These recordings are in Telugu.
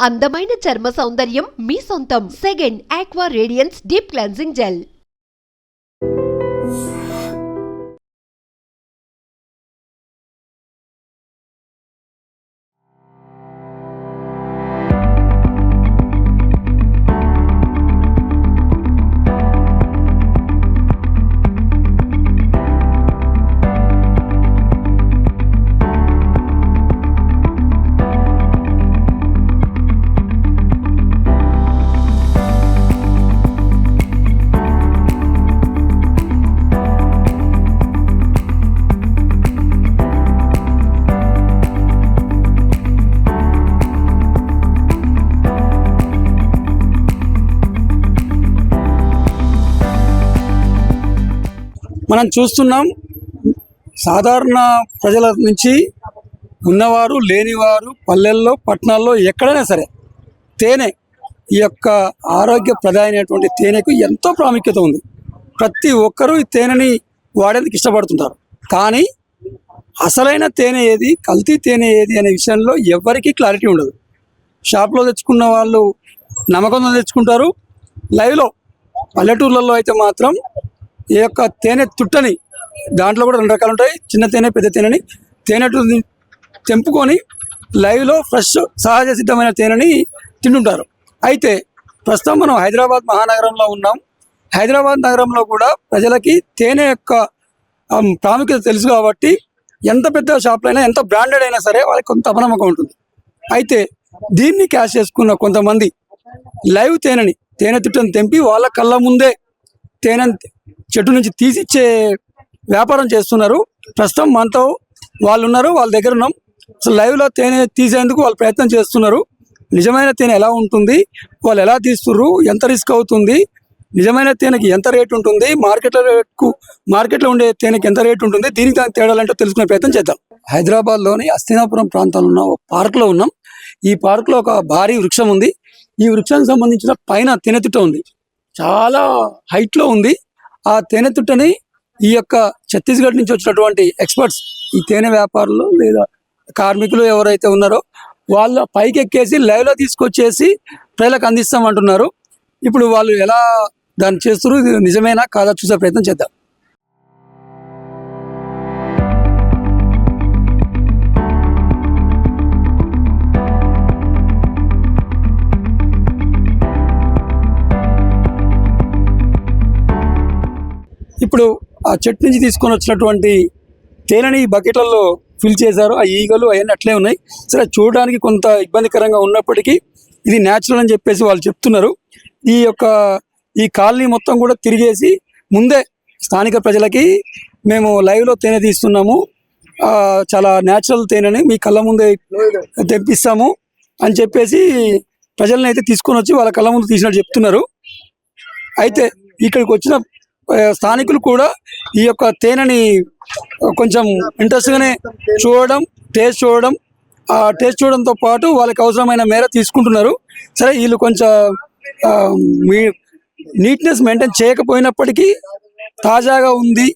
అందమైన చర్మ సౌందర్యం మీ సొంతం. Second aqua radiance deep cleansing gel. మనం చూస్తున్నాం, సాధారణ ప్రజల నుంచి ఉన్నవారు లేనివారు పల్లెల్లో పట్టణాల్లో ఎక్కడైనా సరే తేనె, ఈ యొక్క ఆరోగ్యప్రదాయమైనటువంటి తేనెకు ఎంతో ప్రాముఖ్యత ఉంది. ప్రతి ఒక్కరూ ఈ తేనెని వాడేందుకు ఇష్టపడుతుంటారు. కానీ అసలైన తేనె ఏది, కల్తీ తేనె ఏది అనే విషయంలో ఎవరికీ క్లారిటీ ఉండదు. షాప్లో తెచ్చుకున్న వాళ్ళు నమ్మకంతో తెచ్చుకుంటారు. లైవ్లో పల్లెటూర్లలో అయితే మాత్రం ఈ యొక్క తేనె తుట్టని, దాంట్లో కూడా 2 రకాలు ఉంటాయి, చిన్న తేనె పెద్ద తేనెని, తేనె తెంపుకొని లైవ్లో ఫ్రెష్ సహజ సిద్ధమైన తేనెని తింటుంటారు. అయితే ప్రస్తుతం మనం హైదరాబాద్ మహానగరంలో ఉన్నాం. హైదరాబాద్ నగరంలో కూడా ప్రజలకి తేనె యొక్క ప్రాముఖ్యత తెలుసు కాబట్టి ఎంత పెద్ద షాప్లో అయినా, ఎంత బ్రాండెడ్ అయినా సరే వాళ్ళకి కొంత అపనమ్మకం ఉంటుంది. అయితే దీన్ని క్యాష్ చేసుకున్న కొంతమంది లైవ్ తేనె తుట్టని తెంపి వాళ్ళ కళ్ళ ముందే తేనె చెట్టు నుంచి తీసిచ్చే వ్యాపారం చేస్తున్నారు. ప్రస్తుతం మనతో వాళ్ళు ఉన్నారు, వాళ్ళ దగ్గర ఉన్నాం. అసలు లైవ్లో తేనె తీసేందుకు వాళ్ళు ప్రయత్నం చేస్తున్నారు. నిజమైన తేనె ఎలా ఉంటుంది, వాళ్ళు ఎలా తీస్తున్నారు, ఎంత రిస్క్ అవుతుంది, నిజమైన తేనెకి ఎంత రేటు ఉంటుంది, మార్కెట్లో ఉండే తేనెకి ఎంత రేటు ఉంటుంది, దీనికి దానికి తేడాలంటే తెలుసుకునే ప్రయత్నం చేద్దాం. హైదరాబాద్లోని హస్తినాపురం ప్రాంతంలో ఉన్న ఒక పార్క్లో ఉన్నాం. ఈ పార్క్లో ఒక భారీ వృక్షం ఉంది. ఈ వృక్షానికి సంబంధించిన పైన తేనె తుట్ట ఉంది, చాలా హైట్లో ఉంది. ఆ తేనె తుట్టని ఈ యొక్క ఛత్తీస్గఢ్ నుంచి వచ్చినటువంటి ఎక్స్పర్ట్స్, ఈ తేనె వ్యాపారులు లేదా కార్మికులు ఎవరైతే ఉన్నారో వాళ్ళ పైకి ఎక్కేసి లైవ్లో తీసుకొచ్చేసి ప్రజలకు అందిస్తామంటున్నారు. ఇప్పుడు వాళ్ళు ఎలా దాన్ని చేస్తారు, ఇది నిజమేనా కాదా చూసే ప్రయత్నం చేద్దాం. ఇప్పుడు ఆ చెట్టు నుంచి తీసుకొని వచ్చినటువంటి తేనెని బకెట్లలో ఫిల్ చేశారు. ఆ ఈగలు అవన్నీ అట్లే ఉన్నాయి. సరే, చూడడానికి కొంత ఇబ్బందికరంగా ఉన్నప్పటికీ ఇది న్యాచురల్ అని చెప్పేసి వాళ్ళు చెప్తున్నారు. ఈ కాలనీ మొత్తం కూడా తిరిగేసి ముందే స్థానిక ప్రజలకి మేము లైవ్లో తేనె తీస్తున్నాము, చాలా న్యాచురల్ తేనెని మీ కళ్ళ ముందే తెప్పిస్తాము అని చెప్పేసి ప్రజల్ని అయితే తీసుకొని వచ్చి వాళ్ళ కళ్ళ ముందు తీసినట్టు చెప్తున్నారు. అయితే ఇక్కడికి వచ్చిన స్థానికులు కూడా ఈ యొక్క తేనెని కొంచెం ఇంట్రెస్ట్గానే టేస్ట్ చూడడంతో పాటు వాళ్ళకి అవసరమైన మేర తీసుకుంటున్నారు. సరే, వీళ్ళు కొంచెం నీట్నెస్ మెయింటైన్ చేయకపోయినప్పటికీ తాజాగా ఉంది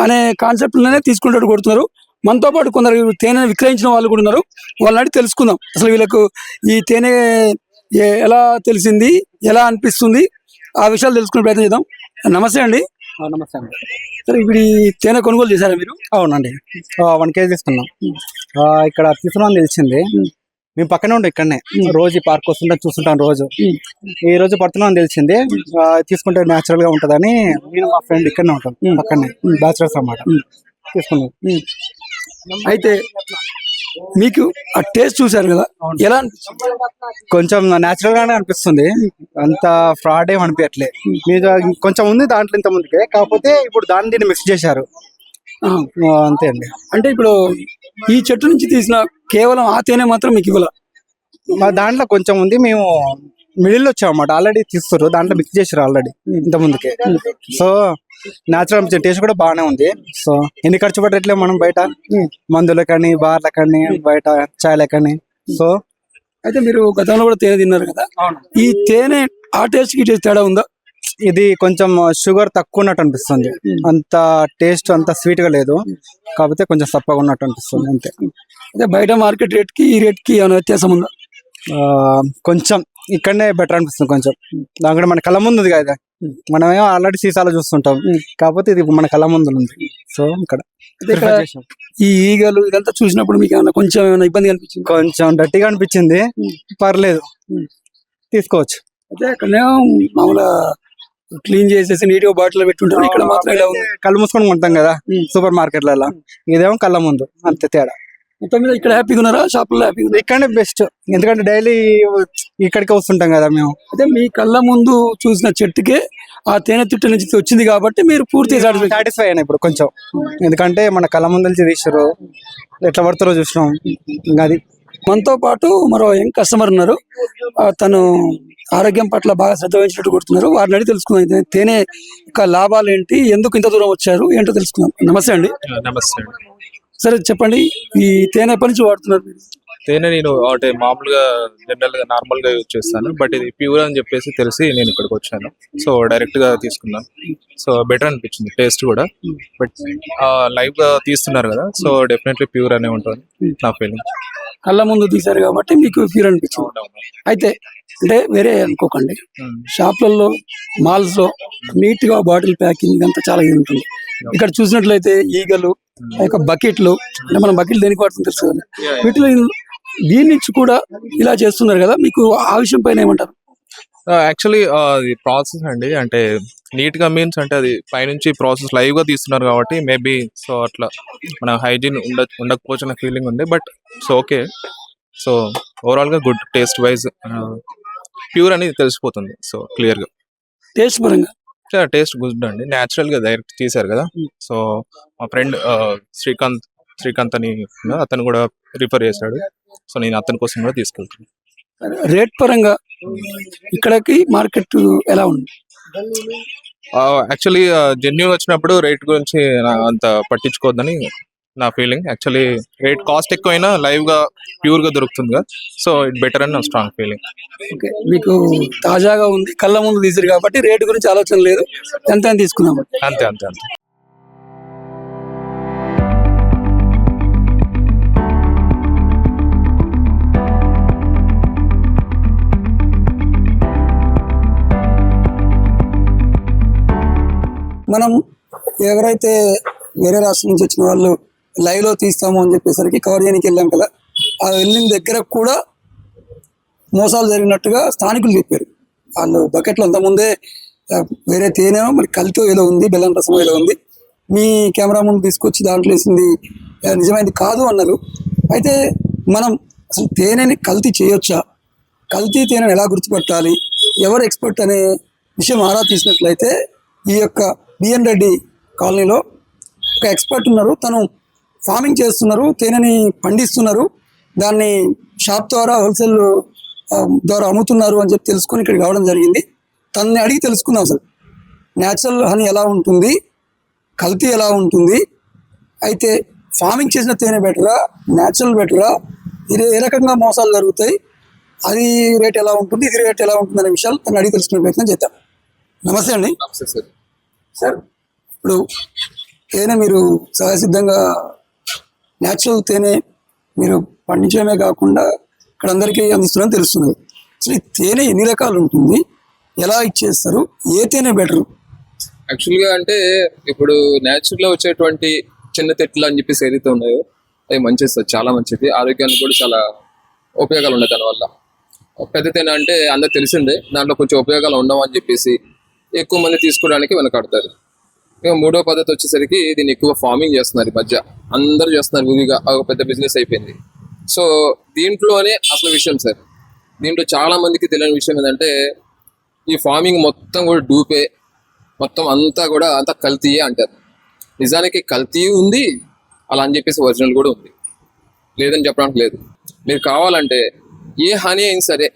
అనే కాన్సెప్ట్లోనే తీసుకుంటూ కొడుతున్నారు. మనతో పాటు కొందరు తేనె విక్రయించిన వాళ్ళు కూడా ఉన్నారు. వాళ్ళని అడిగి తెలుసుకుందాం అసలు వీళ్ళకు ఈ తేనె ఎలా తెలిసింది, ఎలా అనిపిస్తుంది, ఆ విషయాలు తెలుసుకునే ప్రయత్నం చేద్దాం. నమస్తే అండి. నమస్తే అండి. సరే, ఇప్పుడు ఈ తేనె కొనుగోలు చేశారా మీరు? అవునండి, 1 కేజీ తీసుకున్నాం. ఇక్కడ తీసుకున్నాం తెలిసింది. మేము పక్కనే ఉండే, ఇక్కడనే రోజు పార్క్ వస్తుంటే చూస్తుంటాం. ఈ రోజు పడుతున్నాం తెలిసింది. తీసుకుంటే న్యాచురల్ గా ఉంటదని నేను మా ఫ్రెండ్ ఇక్కడనే ఉంటాం, పక్కనే బ్యాచులర్స్ అన్నమాట. తీసుకున్నాం. అయితే మీకు ఆ టేస్ట్ చూసారు కదా, ఎలా అనిపిస్తుంది? కొంచెం న్యాచురల్ గానే అనిపిస్తుంది, అంత ఫ్రాడ్ ఏం అనిపించట్లే. మీరు కొంచెం ఉంది దాంట్లో ఇంత ముందుకే, కాకపోతే ఇప్పుడు దీన్ని మిక్స్ చేశారు అంతే అండి. అంటే ఇప్పుడు ఈ చెట్టు నుంచి తీసిన కేవలం ఆ తేనె మాత్రం మీకు ఇవ్వాల? మా దాంట్లో కొంచెం ఉంది, మేము మిడిల్ వచ్చామన్నమాట. ఆల్రెడీ తీస్తారు, దాంట్లో మిక్స్ చేసారు ఆల్రెడీ ఇంత ముందుకే. సో న్యాచురల్ టేస్ట్ కూడా బాగానే ఉంది. సో ఎన్ని ఖర్చు పడట్లే మనం బయట మందులకని, బార్లకని, బయట చాయ్లకని. సో అయితే మీరు గతంలో కూడా తేనె తిన్నారు కదా, ఈ తేనె ఆ టేస్ట్ కి తేడా ఉందా? ఇది కొంచెం షుగర్ తక్కువ ఉన్నట్టు అనిపిస్తుంది, అంత టేస్ట్ అంత స్వీట్ గా లేదు, కాకపోతే కొంచెం సప్పగా ఉన్నట్టు అనిపిస్తుంది అంతే. అదే బయట మార్కెట్ రేట్ కి ఈ రేట్ కి ఏమైనా వ్యత్యాసం ఉందా? కొంచెం ఇక్కడనే బెటర్ అనిపిస్తుంది కొంచెం. దానికంటే మన కళ్ళ ముందు ఉంది కదా, మనమేమో ఆల్రెడీ సీసాలో చూస్తుంటాం, కాకపోతే ఇది మన కళ్ళ ముందు ఉంది. సో ఇక్కడ ఇక్కడ ఈ ఈగలు ఇదంతా చూసినప్పుడు మీకు ఏమైనా కొంచెం ఏమైనా ఇబ్బంది అనిపించింది? కొంచెం డర్టీగా అనిపించింది, పర్లేదు తీసుకోవచ్చు. అయితే అక్కడనే మామూలుగా క్లీన్ చేసేసి నీట్ గా బాటిల్ పెట్టుంటారు, ఇక్కడ మాత్రం ఇలా ఉంది. కళ్ళు మూసుకొని కొంటాం కదా సూపర్ మార్కెట్లలో, ఇదేమో కళ్ళ ముందు, అంతే తేడా. మొత్తం మీద ఇక్కడ హ్యాపీగా ఉన్నారా? షాపుల్లో హ్యాపీగా ఉన్నారా? ఇక్కడనే బెస్ట్, ఎందుకంటే డైలీ ఇక్కడికి వస్తుంటాం కదా మేము. అయితే మీ కళ్ళ ముందు చూసిన చెట్టుకే ఆ తేనె తిట్టు నుంచి వచ్చింది కాబట్టి మీరు పూర్తిగా సాటిస్ఫై అయినా ఇప్పుడు కొంచెం, ఎందుకంటే మన కళ్ళ ముందు నుంచి తీసారు, ఎట్లా పడతారో చూసినాం. ఇంకా అది మనతో పాటు మరో యంగ్ కస్టమర్ ఉన్నారు, తను ఆరోగ్యం పట్ల బాగా శ్రద్ధ వహించినట్టు కొడుతున్నారు. వారిని అడిగి తెలుసుకుందాం తేనె యొక్క లాభాలు ఏంటి, ఎందుకు ఇంత దూరం వచ్చారు, ఏంటో తెలుసుకుందాం. నమస్తే అండి. నమస్తే అండి. సరే చెప్పండి, ఈ తేనె ఎప్పటి నుంచి వాడుతున్నారు మీరు? తేనె నేను అంటే మామూలుగా జనరల్ గా నార్మల్ గా యూజ్ చేస్తాను, బట్ ఇది ప్యూర్ అని చెప్పేసి తెలిసి నేను ఇక్కడికి వచ్చాను. సో డైరెక్ట్ గా తీసుకున్నాను, సో బెటర్ అనిపించింది, టేస్ట్ కూడా. బట్ లైవ్ గా తీస్తున్నారు కదా, సో డెఫినెట్లీ ప్యూర్ అనే ఉంటుంది నా ఫీలింగ్. కళ్ళ ముందు తీశారు కాబట్టి మీకు ఫీల్ అనిపించింది. అయితే అంటే వేరే అనుకోకండి, షాప్లలో మాల్స్ లో నీట్ గా బాటిల్ ప్యాకింగ్ అంతా చాలా ఇది ఉంటుంది. ఇక్కడ చూసినట్లయితే ఈగలు, బకెట్లు, అంటే మనం బకెట్లు దేనికి వాడుతుంది తెలుసు కదా, వీటిలో దీని నుంచి కూడా ఇలా చేస్తున్నారు కదా, మీకు ఆ విషయం పైన ఏమంటారు? యాక్చువల్లీ అది ప్రాసెస్ అండి, అంటే నీట్ గా మీన్స్ అంటే అది పైనుంచి ప్రాసెస్ లైవ్ గా తీస్తున్నారు కాబట్టి మేబీ సో అట్లా మన హైజీన్ ఉండకపోవచ్చు అనే ఫీలింగ్ ఉంది. But so okay, so overall గా గుడ్, టేస్ట్ వైజ్ ప్యూర్ అనేది తెలిసిపోతుంది. సో క్లియర్ గా టేస్ట్ పరంగా టేస్ట్ గుడ్ అండి, న్యాచురల్ గా డైరెక్ట్ తీసారు కదా. సో మా ఫ్రెండ్ శ్రీకాంత్ అని అతను కూడా రిఫర్ చేశాడు, సో నేను అతని కోసం కూడా తీసుకెళ్తాను. రేట్ పరంగా ఇక్కడికి మార్కెట్ ఎలా ఉంది? యాక్చువల్లీ జెన్యూన్ వచ్చినప్పుడు రేట్ గురించి అంత పట్టించుకోవద్దని నా ఫీలింగ్. యాక్చువల్లీ రేట్ కాస్ట్ ఎక్కువైనా లైవ్ గా ప్యూర్ గా దొరుకుతుంది కదా, సో ఇట్ బెటర్ అని నా స్ట్రాంగ్ ఫీలింగ్. ఓకే, మీకు తాజాగా ఉంది, కళ్ళ ముందు తీసారు కాబట్టి రేటు గురించి ఆలోచన లేదు, ఎంత అని తీసుకున్నాము. అంతే అంతే అంతే. మనం ఎవరైతే వేరే రాష్ట్రం నుంచి వచ్చిన వాళ్ళు లైవ్ లో తీస్తాము అని చెప్పేసరికి కవర్ చేయడానికి వెళ్ళాం కదా, ఆ వెళ్ళిన దగ్గర కూడా మోసాలు జరిగినట్టుగా స్థానికులు చెప్పారు. వాళ్ళు బకెట్లో అంతకుముందే వేరే తేనె మరి కల్తీ ఏదో ఉంది, బెల్లం రసం ఏదో ఉంది, మీ కెమెరా ముందు తీసుకొచ్చి దాంట్లో వేసింది నిజమైంది కాదు అన్నారు. అయితే మనం అసలు తేనెని కల్తీ చేయొచ్చా, కల్తీ తేనెని ఎలా గుర్తుపట్టాలి, ఎవరు ఎక్స్పర్ట్ అనే విషయం ఆరా తీసినట్లయితే ఈ యొక్క బిఎన్ రెడ్డి కాలనీలో ఒక ఎక్స్పర్ట్ ఉన్నారు, తను ఫార్మింగ్ చేస్తున్నారు, తేనెని పండిస్తున్నారు, దాన్ని షాప్ ద్వారా హోల్సేల్ ద్వారా అమ్ముతున్నారు అని చెప్పి తెలుసుకొని ఇక్కడికి రావడం జరిగింది. తనని అడిగి తెలుసుకుందాం అసలు న్యాచురల్ హనీ ఎలా ఉంటుంది, కల్తీ ఎలా ఉంటుంది, అయితే ఫార్మింగ్ చేసిన తేనె బెటరా, న్యాచురల్ బెటరా, ఇది ఏ రకంగా మోసాలు జరుగుతాయి, అది రేట్ ఎలా ఉంటుంది, ఇది రేట్ ఎలా ఉంటుంది అనే విషయాలు తను అడిగి తెలుసుకునే ప్రయత్నం చేద్దాం. నమస్తే అండి. సార్, ఇప్పుడు తేనె మీరు సహజసిద్ధంగా న్యాచురల్ తేనె మీరు పండించడమే కాకుండా ఇక్కడ అందరికీ అందిస్తున్నారని తెలుస్తున్నారు. అసలు ఈ తేనె ఎన్ని రకాలు ఉంటుంది, ఎలా ఇచ్చేస్తారు, ఏ తేనె బెటర్? యాక్చువల్గా అంటే ఇప్పుడు న్యాచురల్గా వచ్చేటువంటి చిన్న తెట్లు అని చెప్పేసి ఏదైతే ఉన్నాయో అవి మంచిది సార్, చాలా మంచిది, ఆరోగ్యానికి కూడా చాలా ఉపయోగాలు ఉన్నాయి దానివల్ల. పెద్ద తేనె అంటే అందరికి తెలిసిందే, దాంట్లో కొంచెం ఉపయోగాలు ఉండవు అని చెప్పేసి ఎక్కువ మంది తీసుకోవడానికి వెనకాడతారు. ఇక మూడో పద్ధతి వచ్చేసరికి దీన్ని ఎక్కువ ఫార్మింగ్ చేస్తున్నారు, ఈ మధ్య అందరూ చేస్తున్నారు, విరిగా ఒక పెద్ద బిజినెస్ అయిపోయింది. సో దీంట్లోనే అసలు విషయం సార్, దీంట్లో చాలా మందికి తెలియని విషయం ఏంటంటే ఈ ఫార్మింగ్ మొత్తం కూడా డూపే, మొత్తం అంతా కల్తీయే అంటారు. నిజానికి కల్తీ ఉంది, అలా అని చెప్పేసి ఒరిజినల్ కూడా ఉంది, లేదని చెప్పడానికి లేదు. మీరు కావాలంటే ఏ హనీ అయినా సరే,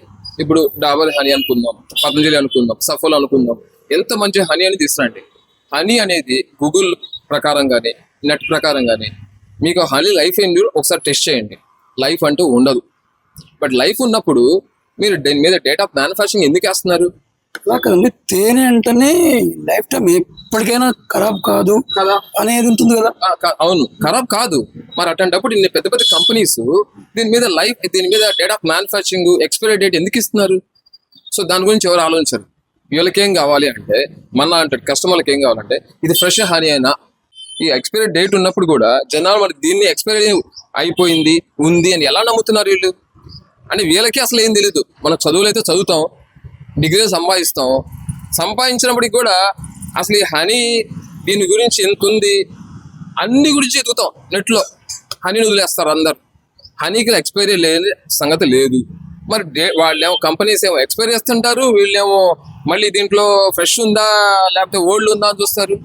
ఇప్పుడు డాబర్ హనీ అనుకుందాం, పతంజలి అనుకుందాం, సఫల్ అనుకుందాం, ఎంత మంచి హనీ అని తీస్తున్నాండి. హనీ అనేది గూగుల్ ప్రకారం కానీ నెట్ ప్రకారం కానీ మీకు హనీ లైఫ్ ఏంటి ఒకసారి టెస్ట్ చేయండి, లైఫ్ అంటూ ఉండదు. బట్ లైఫ్ ఉన్నప్పుడు మీరు దీని మీద డేట్ ఆఫ్ మ్యానుఫ్యాక్చరింగ్ ఎందుకు వేస్తున్నారు? అలా కదండి, తేనె అంటేనే లైఫ్ టైం ఎప్పటికైనా ఖరాబ్ కాదు కదా అనేది ఉంటుంది కదా. అవును, ఖరాబ్ కాదు. మరి అట్లాంటప్పుడు ఇన్ని పెద్ద పెద్ద కంపెనీస్ దీని మీద date of manufacturing expiry date ఎందుకు ఇస్తున్నారు? సో దాని గురించి ఎవరు ఆలోచించరు. వీళ్ళకి ఏం కావాలి అంటే, అంటే కస్టమర్లకి ఏం కావాలంటే ఇది ఫ్రెష్ హనీ అయినా, ఈ ఎక్స్పైరీ డేట్ ఉన్నప్పుడు కూడా జనాలు మరి దీన్ని ఎక్స్పైరీ అయిపోయింది ఉంది అని ఎలా నమ్ముతున్నారు వీళ్ళు? అంటే వీళ్ళకి అసలు ఏం తెలీదు. మనం చదువులు అయితే చదువుతాం, డిగ్రీ సంపాదించినప్పటికి కూడా అసలు ఈ హనీ దీని గురించి ఎంత ఉంది అన్ని గురించి ఎదుగుతాం నెట్లో. హనీని వదిలేస్తారు అందరు. హనీకి ఎక్స్పైరీ లేని సంగతి లేదు. మరి వాళ్ళేమో కంపెనీస్ ఏమో ఎక్స్పైరీ చేస్తుంటారు, వీళ్ళేమో మళ్ళీ దీంట్లో ఫ్రెష్ ఉందా లేకపోతే ఓల్డ్ ఉందా అని చూస్తారు.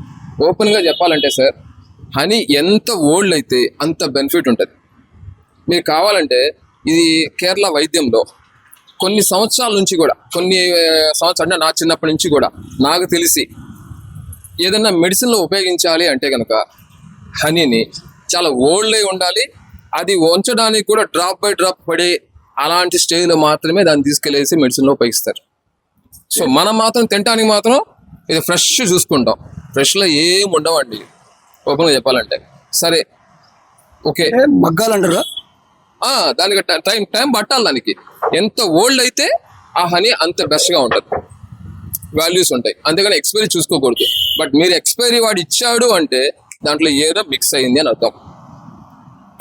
ఓపెన్గా చెప్పాలంటే సార్, హనీ ఎంత ఓల్డ్ అయితే అంత బెనిఫిట్ ఉంటుంది. మీకు కావాలంటే ఇది కేరళ వైద్యంలో కొన్ని సంవత్సరాల నుంచి కూడా, అంటే నా చిన్నప్పటి నుంచి కూడా నాకు తెలిసి ఏదైనా మెడిసిన్లో ఉపయోగించాలి అంటే కనుక హనీని చాలా ఓల్డ్ అయి ఉండాలి. అది ఉంచడానికి కూడా డ్రాప్ బై డ్రాప్ పడే అలాంటి స్టేజ్లో మాత్రమే దాన్ని తీసుకెళ్ళేసి మెడిసిన్లో ఉపయోగిస్తారు. సో మనం మాత్రం తినడానికి మాత్రం ఇది ఫ్రెష్ చూసుకుంటాం. ఫ్రెష్లో ఏం ఉండవండి ఓపెన్గా చెప్పాలంటే. సరే ఓకే, మగ్గాలంటారా? దానికి టైం పట్టాలి. దానికి ఎంత ఓల్డ్ అయితే ఆ హనీ అంత బెస్ట్గా ఉంటుంది, వాల్యూస్ ఉంటాయి. అంతేగాని ఎక్స్పైరీ చూసుకోకూడదు. బట్ మీరు ఎక్స్పైరీ వాడు ఇచ్చాడు అంటే దాంట్లో ఏదో మిక్స్ అయింది అని అర్థం.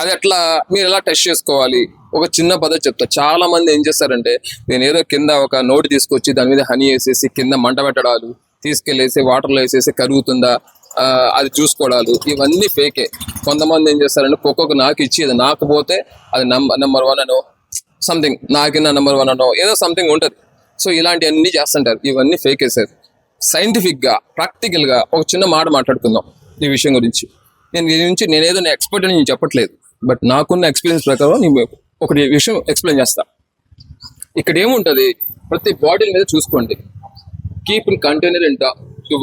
అది ఎట్లా మీరు ఎలా టెస్ట్ చేసుకోవాలి? ఒక చిన్న పద్ధతి చెప్తా. చాలా మంది ఏం చేస్తారంటే, నేను ఏదో కింద ఒక నోటు తీసుకొచ్చి దాని మీద హనీ వేసేసి కింద మంట పెట్టడాలు, తీసుకెళ్ళేసి వాటర్లో వేసేసి కరుగుతుందా అది చూసుకోవడాలు, ఇవన్నీ ఫేకే. కొంతమంది ఏం చేస్తారంటే ఒక్కొక్క నాకు ఇచ్చి అది నాకపోతే అది నెంబర్ 1 అనో సంథింగ్, నాకిన్న నెంబర్ 1 అనో ఏదో సంథింగ్ ఉంటుంది. సో ఇలాంటివన్నీ చేస్తుంటారు. ఇవన్నీ ఫేకే సార్. సైంటిఫిక్గా ప్రాక్టికల్గా ఒక చిన్న మాట మాట్లాడుకుందాం ఈ విషయం గురించి. నేనేదో ఎక్స్పర్ట్ అని నేను చెప్పట్లేదు, బట్ నాకున్న ఎక్స్పీరియన్స్ ప్రకారం నేను ఒకటి విషయం ఎక్స్ప్లెయిన్ చేస్తా. ఇక్కడ ఏముంటుంది, ప్రతి బాటిల్ మీద చూసుకోండి, కీప్ ఇన్ కంటైనర్ ఇంట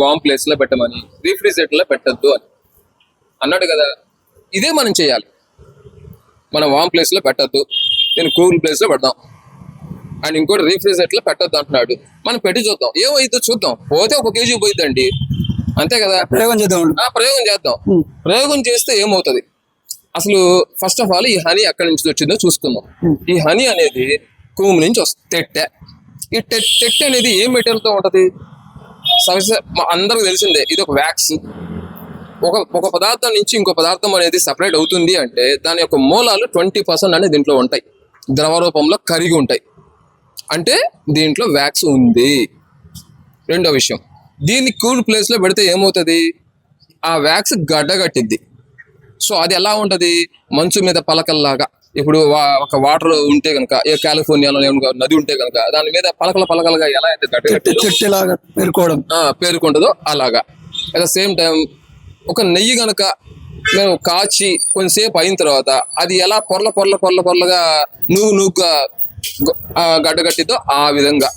వామ్ ప్లేస్లో పెట్టమని, రీఫ్రిజిరేటర్లో పెట్టద్దు అని అన్నాడు కదా. ఇదే మనం చేయాలి. మనం వామ్ ప్లేస్లో పెట్టద్దు, నేను కూల్ ప్లేస్లో పెడదాం, అండ్ ఇంకోటి రీఫ్రిజిరేటర్లో పెట్టద్దు అంటున్నాడు. మనం పెట్టి చూద్దాం, ఏమైందో చూద్దాం. పోతే 1 kg పోయిద్దండి, అంతే కదా. ప్రయోగం చేద్దాం. ప్రయోగం చేస్తే ఏమవుతుంది అసలు? ఫస్ట్ ఆఫ్ ఆల్ ఈ హనీ ఎక్కడి నుంచి వచ్చిందో చూసుకుందాం. ఈ హనీ అనేది కూము నుంచి వస్తుంది. తెట్టె. ఈ తెట్టె అనేది ఏ మెటీరియల్తో ఉంటుంది? అందరికి తెలిసిందే, ఇది ఒక వ్యాక్స్. ఒక పదార్థం నుంచి ఇంకో పదార్థం అనేది సపరేట్ అవుతుంది అంటే దాని యొక్క మూలాలు 20% అనేది దీంట్లో ఉంటాయి, ద్రవ రూపంలో కరిగి ఉంటాయి. అంటే దీంట్లో వ్యాక్స్ ఉంది. రెండో విషయం, దీన్ని కూల్ ప్లేస్లో పెడితే ఏమవుతుంది? ఆ వ్యాక్స్ గడ్డగట్టిద్ది. సో అది ఎలా ఉంటుంది? మంచు మీద పలకల్లాగా. ఇప్పుడు ఒక వాటర్ ఉంటే కనుక, కాలిఫోర్నియాలో నది ఉంటే కనుక దాని మీద పలకలుగా ఎలా అయితే గడ్డగట్టిలాగా పేరుకుంటుందో అలాగా. అట్ ద సేమ్ టైం ఒక నెయ్యి కనుక మేము కాచి కొంతసేపు అయిన తర్వాత అది ఎలా పొరలుగా నూగుగా గడ్డగట్టిద్దో ఆ విధంగా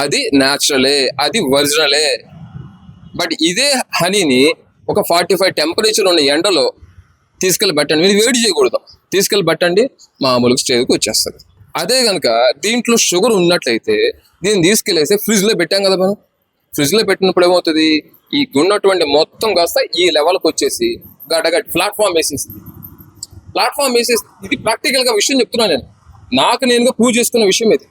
అది న్యాచురలే, అది ఒరిజినలే. బట్ ఇదే హనీని ఒక 45 టెంపరేచర్ ఉన్న ఎండలో తీసుకెళ్ళి పెట్టండి, మీరు వేడి చేయకూడదు, తీసుకెళ్ళి పెట్టండి, మామూలుగా స్టేజ్కి వచ్చేస్తుంది. అదే కనుక దీంట్లో షుగర్ ఉన్నట్లయితే దీన్ని తీసుకెళ్ళేసి ఫ్రిడ్జ్లో పెట్టాం కదా మనం. ఫ్రిడ్జ్లో పెట్టినప్పుడు ఏమవుతుంది? ఈ ఉన్నటువంటి మొత్తం కాస్త ఈ లెవెల్కి వచ్చేసి గడ్డగట్టి ప్లాట్ఫామ్ వేసేసి ఇది ప్రాక్టికల్గా విషయం చెప్తున్నాను నేను. నాకు నేనుగా ప్రూవ్ చేసుకున్న విషయం ఇది.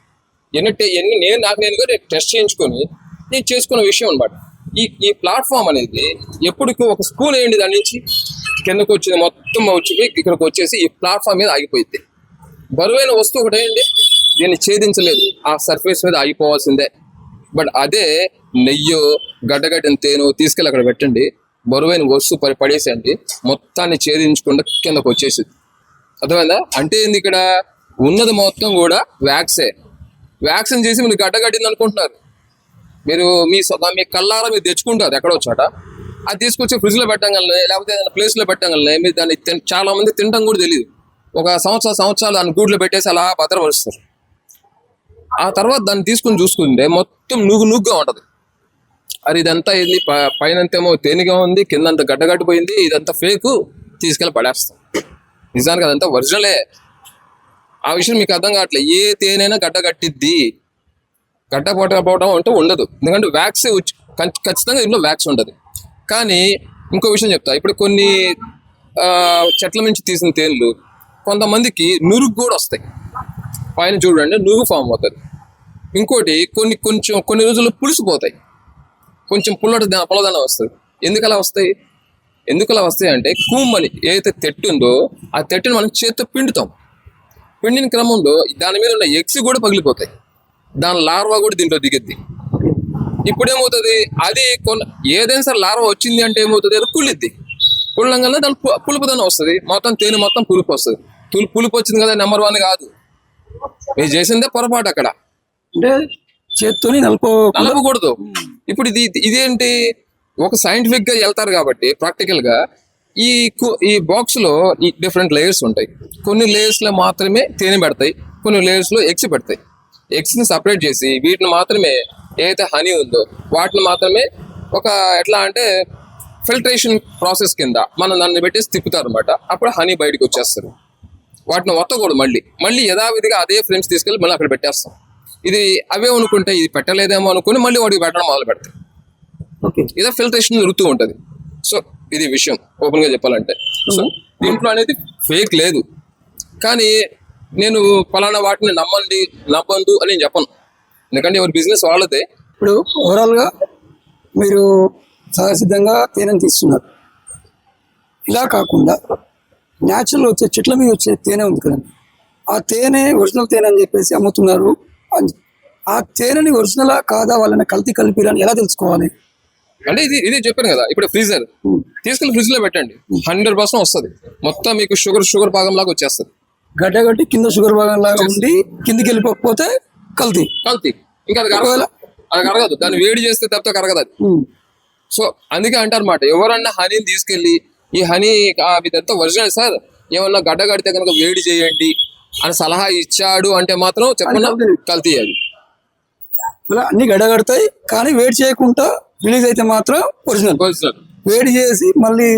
నాకు నేనుగా టెస్ట్ చేయించుకొని నేను చేసుకున్న విషయం అనమాట. ఈ ప్లాట్ఫామ్ అనేది ఎప్పటికీ ఒక స్పూన్ వేయండి, దాని నుంచి కిందకు వచ్చి మొత్తం వచ్చి ఇక్కడికి వచ్చేసి ఈ ప్లాట్ఫామ్ మీద ఆగిపోయింది. బరువైన వస్తువు ఒకటి వేయండి, దీన్ని ఛేదించలేదు, ఆ సర్ఫేస్ మీద ఆగిపోవాల్సిందే. బట్ అదే నెయ్యో గడ్డగడ్డిన తేనో తీసుకెళ్ళి అక్కడ పెట్టండి, బరువైన వస్తువు పడేసేయండి, మొత్తాన్ని ఛేదించకుండా కిందకు వచ్చేసి. అర్థమైందా? అంటే ఏంది, ఇక్కడ ఉన్నది మొత్తం కూడా వ్యాక్సిన్ చేసి మీరు గడ్డగట్టింది అనుకుంటున్నారు. మీరు మీ కళ్ళారా మీరు తెచ్చుకుంటారు ఎక్కడో చోట, అది తీసుకొచ్చి ఫ్రిడ్జ్లో పెట్టగలనే లేకపోతే ఏదైనా ప్లేస్లో పెట్టగలనే. మీరు దాన్ని చాలా మంది తినడం కూడా తెలియదు. ఒక సంవత్సరాలు దాన్ని గూడ్లో పెట్టేసి అలా భద్రపరుస్తారు. ఆ తర్వాత దాన్ని తీసుకుని చూసుకుంటే మొత్తం నూగుగా ఉంటుంది. అది ఇదంతా ఏంది, పైనంతేమో తేనెగా ఉంది, కిందంతా గడ్డగట్టిపోయింది, ఇదంతా ఫేకు, తీసుకెళ్ళి పడేస్తాం. నిజానికి అదంతా ఒరిజినలే. ఆ విషయం మీకు అర్థం కావట్లేదు. ఏ తేనైనా గడ్డగట్టిద్ది, గడ్డపోవడం అంటూ ఉండదు, ఎందుకంటే వ్యాక్స్ ఖచ్చితంగా ఇందులో వ్యాక్స్ ఉంటుంది. కానీ ఇంకో విషయం చెప్తా, ఇప్పుడు కొన్ని చెట్ల నుంచి తీసిన తేనెలు కొంతమందికి నురుగు కూడా వస్తాయి, పైన చూడండి నురుగు ఫామ్ అవుతుంది. ఇంకోటి కొన్ని రోజుల్లో పులిసిపోతాయి, కొంచెం పుల్లదనం వస్తుంది. ఎందుకు అలా వస్తాయి అంటే కూమ్మని ఏదైతే తెట్టు ఉందో ఆ తెట్టుని మనం చేత్తో పిండుతాం. పిండిన క్రమంలో దాని మీద ఉన్న ఎగ్స్ కూడా పగిలిపోతాయి, దాని లార్వా కూడా దీంట్లో దిగిద్ది. ఇప్పుడు ఏమవుతుంది, అది ఏదైనా సరే లార్వా వచ్చింది అంటే ఏమవుతుంది, అది కుళ్ళిద్ది. కుళ్ళంగానే దాని పులుపుదనం వస్తుంది, మొత్తం తేనె మొత్తం పులుపు వస్తుంది. పులుపు వచ్చింది కదా నెంబర్ 1 కాదు, మీరు చేసిందే పొరపాటు అక్కడ. అంటే చేత్తోని నలపకూడదు. ఇప్పుడు ఇదేంటి, ఒక సైంటిఫిక్ గా వెళ్తారు కాబట్టి ప్రాక్టికల్ గా ఈ బాక్స్ లో ఈ డిఫరెంట్ లేయర్స్ ఉంటాయి. కొన్ని లేయర్స్ లో మాత్రమే తేనె పెడతాయి, కొన్ని లేయర్స్ లో ఎగ్స్ పెడతాయి. ఎగ్స్ ని సపరేట్ చేసి వీటిని మాత్రమే ఏదైతే హనీ ఉందో వాటిని మాత్రమే ఒక ఎట్లా అంటే ఫిల్టరేషన్ ప్రాసెస్ కింద మనం దాన్ని పెట్టేసి తిప్పుతారు అనమాట. అప్పుడు హనీ బయటకు వచ్చేస్తారు. వాటిని ఒత్తకూడదు, మళ్ళీ యథావిధిగా అదే ఫ్రేమ్స్ తీసుకెళ్ళి మళ్ళీ అక్కడ పెట్టేస్తాం. ఇది అవే అనుకుంటే ఇది పెట్టలేదేమో అనుకుని మళ్ళీ వాడికి పెట్టడం మొదలు పెడతాయి. ఇదే ఫిల్టరేషన్ జరుగుతూ ఉంటుంది. సో ఇది విషయం ఓపెన్ గా చెప్పాలంటే. సో దీంట్లో అనేది ఫేక్ లేదు, కానీ నేను పలానా వాటిని నమ్మందు అని నేను చెప్పను, ఎందుకంటే ఎవరి బిజినెస్ వాళ్ళదే. ఇప్పుడు ఓవరాల్గా మీరు సహసిద్ధంగా తేనెను తీస్తున్నారు. ఇలా కాకుండా న్యాచురల్ వచ్చే చెట్ల మీద వచ్చే తేనె ఉంది కదండి, ఆ తేనె ఒరిజినల్ తేనె అని చెప్పేసి అమ్ముతున్నారు. ఆ తేనెని ఒరిజినలా కాదా వాళ్ళని కలిపిరని ఎలా తెలుసుకోవాలి? అంటే ఇది చెప్పాను కదా, ఇప్పుడు ఫ్రీజర్ తీసుకెళ్ళి ఫ్రిడ్జ్ లో పెట్టండి, 100% వస్తుంది. మొత్తం మీకు షుగర్ భాగం లాగా వచ్చేస్తుంది. గడ్డగట్టి కింద షుగర్ భాగం లాగా ఉండి కిందికి వెళ్ళిపోతే కల్తీ. ఇంకా అది కరగదు, దాన్ని వేడి చేస్తే తప్ప కరగదు అది. సో అందుకే అంటారన్నమాట, ఎవరన్నా హనీని తీసుకెళ్ళి ఈ హనీ ఇదంతా ఒరిజినల్ సార్, ఏమన్నా గడ్డ కడితే కనుక వేడి చేయండి అని సలహా ఇచ్చాడు అంటే మాత్రం చెప్పకుండా కల్తీ అది. అన్ని గడ్డగడతాయి కానీ వేడి చేయకుండా రిలీజ్ అయితే మాత్రం ఒరిజినల్. వేడి చేసి మళ్ళీ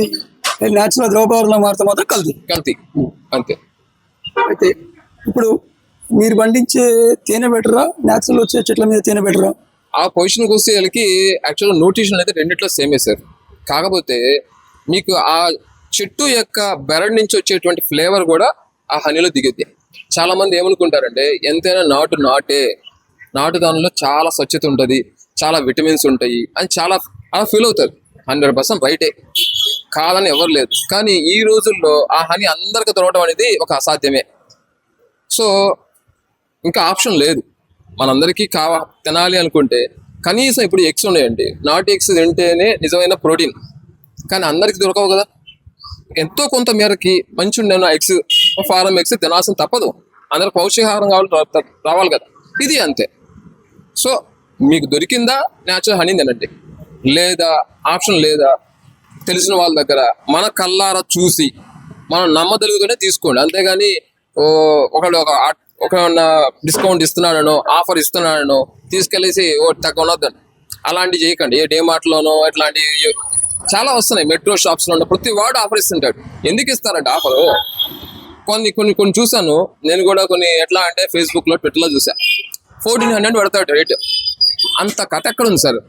న్యాచురల్ ద్రవపదార్థంలో మారితే మాత్రం కల్తీ అంతే. అయితే ఇప్పుడు మీరు పండించే తేనె బెటరా, న్యాచురల్ వచ్చే చెట్ల మీద తేనె బెటరా? ఆ పొజిషన్కి వస్తే వాళ్ళకి యాక్చువల్గా న్యూట్రిషన్ అయితే రెండిట్లో సేమే సార్. కాకపోతే మీకు ఆ చెట్టు యొక్క బెరడ్ నుంచి వచ్చేటువంటి ఫ్లేవర్ కూడా ఆ హనీలో దిగుద్ది. చాలా మంది ఏమనుకుంటారంటే ఎంతైనా నాటు దానిలో చాలా స్వచ్ఛత ఉంటుంది, చాలా విటమిన్స్ ఉంటాయి అని చాలా అలా ఫీల్ అవుతారు. 100% రైటే, కాదని ఎవరు లేదు. కానీ ఈ రోజుల్లో ఆ హనీ అందరికి దొరకడం అనేది ఒక అసాధ్యమే. సో ఇంకా ఆప్షన్ లేదు, మనందరికీ తినాలి అనుకుంటే కనీసం ఇప్పుడు ఎగ్స్ ఉన్నాయండి, నాటు ఎగ్స్ తింటేనే నిజమైన ప్రోటీన్. కానీ అందరికి దొరకవు కదా, ఎంతో కొంత మేరకి మంచి ఉండే ఎగ్స్, ఫారం ఎగ్స్ తినాల్సిన తప్పదు. అందరికి పౌష్టికాహారం రావాలి కదా, ఇది అంతే. సో మీకు దొరికిందా న్యాచురల్ హనీ తినండి, లేదా ఆప్షన్ లేదా తెలిసిన వాళ్ళ దగ్గర మన కళ్ళారా చూసి మనం నమ్మదలుగుతూనే తీసుకోండి. అంతేగాని ఒక డిస్కౌంట్ ఇస్తున్నాడనో ఆఫర్ ఇస్తున్నాడనో తీసుకెళ్ళేసి తక్కువ ఉన్నదని అలాంటివి చేయకండి. ఏ డేమార్ట్లోనో ఇట్లాంటి చాలా వస్తున్నాయి, మెట్రో షాప్స్లో ప్రతి వాడు ఆఫర్ ఇస్తుంటాడు. ఎందుకు ఇస్తారంటే ఆఫరు? కొన్ని చూసాను నేను కూడా, కొన్ని ఎట్లా అంటే ఫేస్బుక్లో ట్విట్టర్లో చూసా, 1400 పెడతాడు రేటు. అంత కథ ఎక్కడ ఉంది సార్?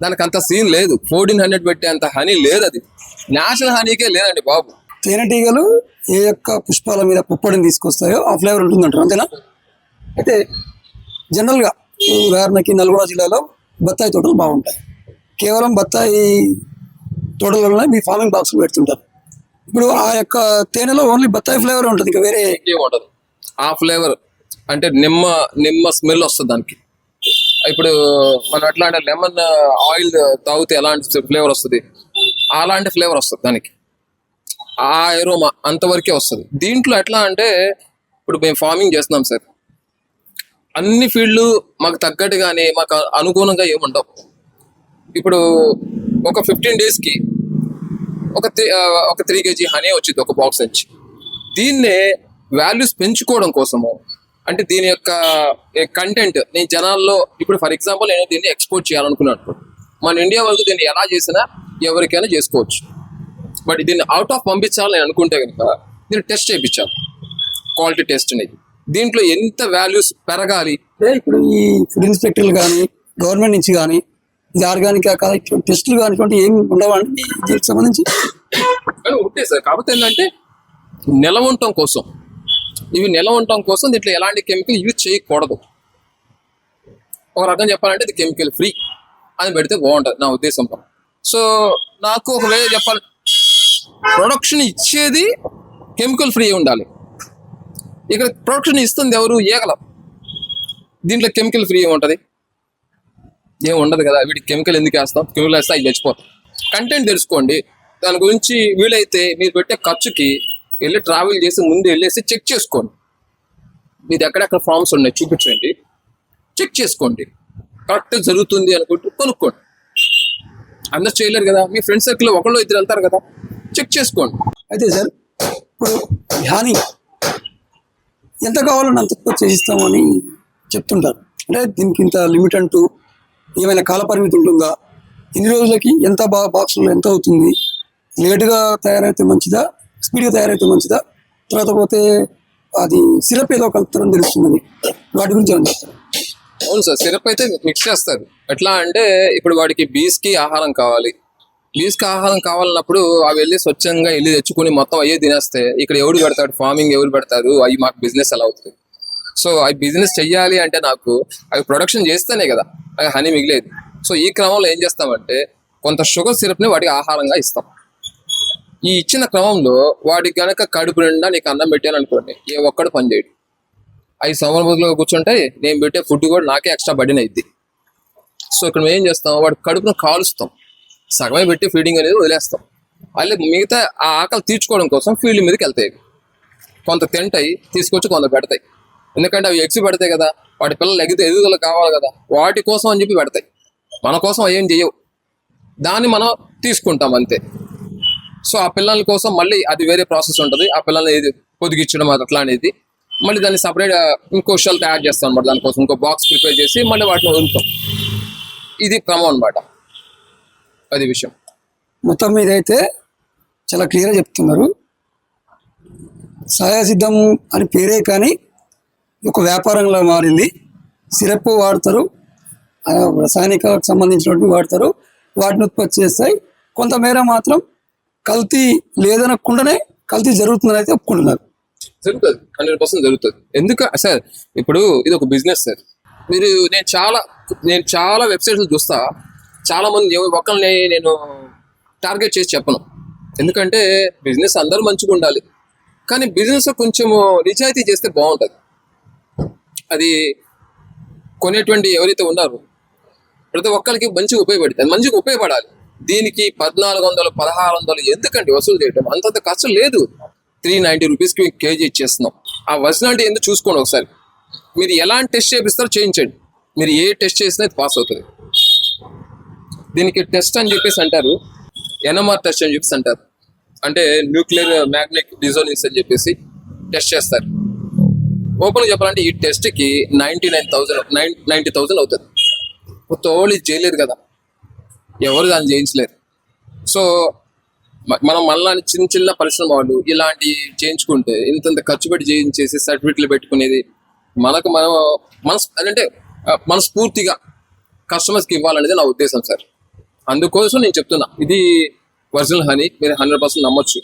దానికి అంత సీన్ లేదు, 1400 పెట్టే అంత హనీ లేదు, అది నేషనల్ హనీకే లేదండి బాబు. తేనెటీగలు ఏ యొక్క పుష్పాల మీద పుప్పడిని తీసుకొస్తాయో ఆ ఫ్లేవర్ ఉంటుందంటారు, అంతేనా? అయితే జనరల్గా ఉదాహరణకి నల్గొండ జిల్లాలో బత్తాయి తోటలు బాగుంటాయి. కేవలం బత్తాయి తోటలలోనే మీ ఫార్మింగ్ బాక్స్లు పెడుతుంటారు. ఇప్పుడు ఆ యొక్క తేనెలో ఓన్లీ బత్తాయి ఫ్లేవర్ ఉంటుంది, ఇంకా వేరే ఏముండదు. ఆ ఫ్లేవర్ అంటే నిమ్మ స్మెల్ వస్తుంది దానికి. ఇప్పుడు మనం ఎట్లా అంటే లెమన్ ఆయిల్ తాగితే ఎలాంటి ఫ్లేవర్ వస్తుంది, అలాంటి ఫ్లేవర్ వస్తుంది దానికి. ఆ ఎరోమా అంతవరకే వస్తుంది. దీంట్లో ఎట్లా అంటే ఇప్పుడు మేము ఫార్మింగ్ చేస్తున్నాం సార్, అన్ని ఫీల్డ్లు మాకు తగ్గట్టుగానే మాకు అనుగుణంగా ఏముండవు. ఇప్పుడు ఒక 15 daysకి ఒక 3 kg హనీ వచ్చింది ఒక బాక్స్ నుంచి. దీన్నే వాల్యూస్ పెంచుకోవడం కోసము, అంటే దీని యొక్క కంటెంట్ నేను జనాల్లో ఇప్పుడు ఫర్ ఎగ్జాంపుల్ నేను దీన్ని ఎక్స్పోర్ట్ చేయాలనుకున్నాను. మన ఇండియా వరకు దీన్ని ఎలా చేసినా ఎవరికైనా చేసుకోవచ్చు. బట్ దీన్ని అవుట్ ఆఫ్ పంపించాలని నేను అనుకుంటే కనుక దీన్ని టెస్ట్ చేయించాలి, క్వాలిటీ టెస్ట్ అనేది. దీంట్లో ఎంత వాల్యూస్ పెరగాలి. ఇప్పుడు ఈ ఫుడ్ ఇన్స్పెక్టర్లు కానీ గవర్నమెంట్ నుంచి కానీ ఇది ఆర్గానిక్ కాదు ఇటువంటి టెస్టులు కానీ ఇటువంటి ఏమి ఉండవండి దీనికి సంబంధించి. కానీ ఉంటే సార్, కాకపోతే ఏంటంటే నిలవ ఉండటం కోసం, ఇవి నిలవ ఉండటం కోసం దీంట్లో ఎలాంటి కెమికల్ యూజ్ చేయకూడదు. ఒక రకం చెప్పాలంటే ఇది కెమికల్ ఫ్రీ అని పెడితే బాగుంటుంది నా ఉద్దేశంలో. సో నాకు ఒక వే చెప్పాలి, ప్రొడక్షన్ ఇచ్చేది కెమికల్ ఫ్రీ ఉండాలి. ఇక్కడ ప్రొడక్షన్ ఇస్తుంది ఎవరు? ఈగల. దీంట్లో కెమికల్ ఫ్రీ ఏముంటుంది? ఏం ఉండదు కదా. వీటికి కెమికల్ ఎందుకు వేస్తాం? కెమికల్ వేస్తే అవి చచ్చిపోతాం. కంటెంట్ తెలుసుకోండి. దాని గురించి వీలైతే మీరు పెట్టే ఖర్చుకి వెళ్ళి ట్రావెల్ చేసి ముందు వెళ్ళేసి చెక్ చేసుకోండి. మీది ఎక్కడెక్కడ ఫార్మ్స్ ఉన్నాయి చూపించండి, చెక్ చేసుకోండి. కరెక్ట్ జరుగుతుంది అనుకుంటూ కొనుక్కోండి. అందరు చేయలేరు కదా. మీ ఫ్రెండ్ సర్కిల్లో ఒకళ్ళు ఇద్దరు వెళ్తారు కదా, చెక్ చేసుకోండి. అయితే సార్ ఇప్పుడు హాని ఎంత కావాలని అంత చేసిస్తామని చెప్తుంటారు. అంటే దీనికి ఇంత లిమిట్ అంటూ ఏమైనా కాల పరిమితి ఉంటుందా? ఎన్ని రోజులకి ఎంత బాక్సులు ఎంత అవుతుంది? లేటుగా తయారైతే మంచిదా, స్పీడ్గా తయారైతే మంచిదా? తర్వాత పోతే అది సిరప్ ఏదో కలుపుతారని తెలుస్తుందని వాటి గురించి ఏమని చెప్తారు? అవును సార్, సిరప్ అయితే మిక్స్ చేస్తారు. ఎట్లా అంటే ఇప్పుడు వాడికి బీస్కి ఆహారం కావాలి. బీస్కి ఆహారం కావాలన్నప్పుడు అవి వెళ్ళి స్వచ్ఛంగా వెళ్ళి తెచ్చుకుని మొత్తం అయ్యే తినేస్తే ఇక్కడ ఎవడు పెడతాడు? ఫార్మింగ్ ఎవరు పెడతారు? అవి మాకు బిజినెస్ ఎలా అవుతుంది? సో అవి బిజినెస్ చెయ్యాలి అంటే నాకు అవి ప్రొడక్షన్ చేస్తేనే కదా అవి హనీ మిగిలేదు. సో ఈ క్రమంలో ఏం చేస్తామంటే కొంత షుగర్ సిరప్ని వాటికి ఆహారంగా ఇస్తాం. ఈ ఇచ్చిన క్రమంలో వాడికి కనుక కడుపు నిండా నీకు అన్నం పెట్టాను అనుకోండి, ఏ ఒక్కడు పని చేయడు. 5 సంవత్సరాలు కూర్చుంటే నేను పెట్టే ఫుడ్ కూడా నాకే ఎక్స్ట్రా బడ్డీని అయింది. సో ఇక్కడ మేము ఏం చేస్తాం, వాడి కడుపును కాలుస్తాం, సగమే పెట్టి ఫీడింగ్ అనేది వదిలేస్తాం. అలా మిగతా ఆ ఆకలి తీర్చుకోవడం కోసం ఫీల్డ్ మీదకి వెళ్తాయి. కొంత తింటాయి, తీసుకొచ్చి కొంత పెడతాయి. ఎందుకంటే అవి ఎగ్స్ పెడతాయి కదా, వాటి పిల్లలు ఎదుగుదల కావాలి కదా, వాటి కోసం అని చెప్పి పెడతాయి. మన కోసం ఏం చేయవు, దాన్ని మనం తీసుకుంటాం అంతే. సో ఆ పిల్లల కోసం మళ్ళీ అది వేరే ప్రాసెస్ ఉంటుంది. ఆ పిల్లల్ని ఏది పొదిగించడం అట్లా అనేది మళ్ళీ దాన్ని సపరేట్ ఇంకో షెల్ తయారు చేస్తాం అనమాట. దానికోసం ఇంకో బాక్స్ ప్రిపేర్ చేసి మళ్ళీ వాటిని వదులుతాం. ఇది క్రమం అనమాట. అది విషయం. మొత్తం మీద అయితే చాలా క్లియర్గా చెప్తున్నారు. సహజసిద్ధం అని పేరే కానీ ఒక వ్యాపారంలో మారింది. సిరప్ వాడతారు, రసాయనికకు సంబంధించినటువంటి వాడతారు, వాటిని ఉత్పత్తి చేస్తాయి. కొంతమేర మాత్రం కల్తీ లేదనకుండానే కల్తీ జరుగుతుందని అయితే ఒప్పుకుంటున్నారు. జరుగుతుంది, 100% జరుగుతుంది. ఎందుకు సార్, ఇప్పుడు ఇది ఒక బిజినెస్ సార్. నేను చాలా వెబ్సైట్లు చూస్తా. చాలా మంది ఒకరిని నేను టార్గెట్ చేసి చెప్పను, ఎందుకంటే బిజినెస్ అందరూ మంచిగా ఉండాలి. కానీ బిజినెస్ కొంచెము నిజాయితీ చేస్తే బాగుంటుంది. అది కొనేటువంటి ఎవరైతే ఉన్నారో ప్రతి ఒక్కరికి మంచిగా ఉపయోగపడుతుంది, మంచిగా ఉపయోగపడాలి. దీనికి 1400, 1600 ఎందుకంటే వసూలు చేయడం? అంతంత ఖర్చు లేదు. 390 రూపీస్కి కేజీ ఇచ్చేస్తున్నాం. ఆ ఒరిజినాలిటీ ఎందుకు చూసుకోండి ఒకసారి. మీరు ఎలాంటి టెస్ట్ చేపిస్తారో చేయించండి. మీరు ఏ టెస్ట్ చేసినా అది పాస్ అవుతుంది. దీనికి టెస్ట్ అని చెప్పేసి అంటారు, ఎన్ఎంఆర్ టెస్ట్ అని చెప్పేసి అంటారు. అంటే న్యూక్లియర్ మ్యాగ్నెటిక్ డిజోనెన్స్ అని చెప్పేసి టెస్ట్ చేస్తారు. ఓపెన్గా చెప్పాలంటే ఈ టెస్ట్కి 90,000 అవుతుంది. తోళి చేయలేరు కదా, ఎవరు దాన్ని చేయించలేరు. సో మనం మళ్ళీ చిన్న పరిశ్రమ వాళ్ళు ఇలాంటి చేయించుకుంటే ఇంత ఖర్చు పెట్టి చేయించేసి సర్టిఫికెట్లు పెట్టుకునేది మనం అంటే మనస్ఫూర్తిగా కస్టమర్స్కి ఇవ్వాలనేది నా ఉద్దేశం సార్. అందుకోసం నేను చెప్తున్నా, ఇది ఒరిజినల్ హనీ, మీరు 100% నమ్మొచ్చు.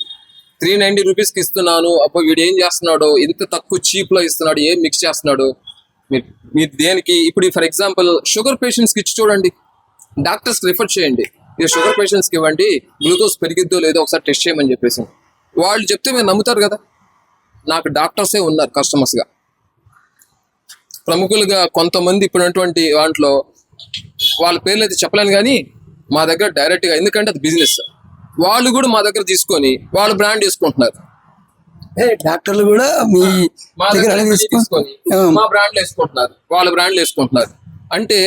390 రూపీస్కి ఇస్తున్నాను, అప్పుడు వీడు ఏం చేస్తున్నాడో, ఇంత తక్కువ చీప్లో ఇస్తున్నాడు, ఏం మిక్స్ చేస్తున్నాడు, మీరు దేనికి? ఇప్పుడు ఫర్ ఎగ్జాంపుల్ షుగర్ పేషెంట్స్కి ఇచ్చి చూడండి, డాక్టర్స్కి రిఫర్ చేయండి, ఇది షుగర్ పేషెంట్స్కి ఇవ్వండి, గ్లూకోజ్ పెరిగిద్దో లేదో ఒకసారి టెస్ట్ చేయమని చెప్పేసి. వాళ్ళు చెప్తే మీరు నమ్ముతారు కదా. నాకు డాక్టర్సే ఉన్నారు కస్టమర్స్గా, ప్రముఖులుగా కొంతమంది. ఇప్పుడున్నటువంటి దాంట్లో వాళ్ళ పేర్లు అయితే చెప్పలేను, కానీ మా దగ్గర డైరెక్ట్గా, ఎందుకంటే అది బిజినెస్, వాళ్ళు కూడా మా దగ్గర తీసుకొని వాళ్ళు బ్రాండ్ వేసుకుంటున్నారు. డాక్టర్లు కూడా మా దగ్గర తీసుకొని మా బ్రాండ్లు వేసుకుంటున్నారు, వాళ్ళ బ్రాండ్లు వేసుకుంటున్నారు. అంటే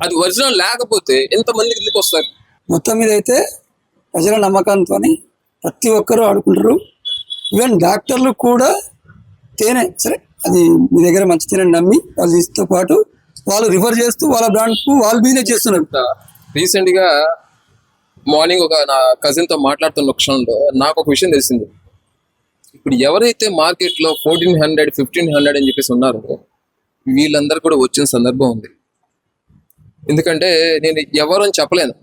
అది ఒరిజినల్ లేకపోతే ఎంతమందికి ఎందుకు వస్తారు? మొత్తం మీద అయితే ప్రజల నమ్మకంతో ప్రతి ఒక్కరూ ఆడుకుంటారు. ఈవెన్ డాక్టర్లు కూడా తేనె సరే అది మీ దగ్గర మంచి తేనె నమ్మి వాళ్ళు ఇస్తూ పాటు వాళ్ళు రిఫర్ చేస్తూ వాళ్ళ బ్రాండ్కు వాళ్ళు బిజినెస్ చేస్తున్నారు. రీసెంట్గా మార్నింగ్ నా కజిన్తో మాట్లాడుతున్న క్షణంలో నాకు ఒక విషయం తెలిసింది. ఇప్పుడు ఎవరైతే మార్కెట్లో 1400, 1500 అని చెప్పేసి ఉన్నారో వీళ్ళందరూ కూడా వచ్చిన సందర్భం ఉంది. ఎందుకంటే నేను ఎవరు అని చెప్పలేను.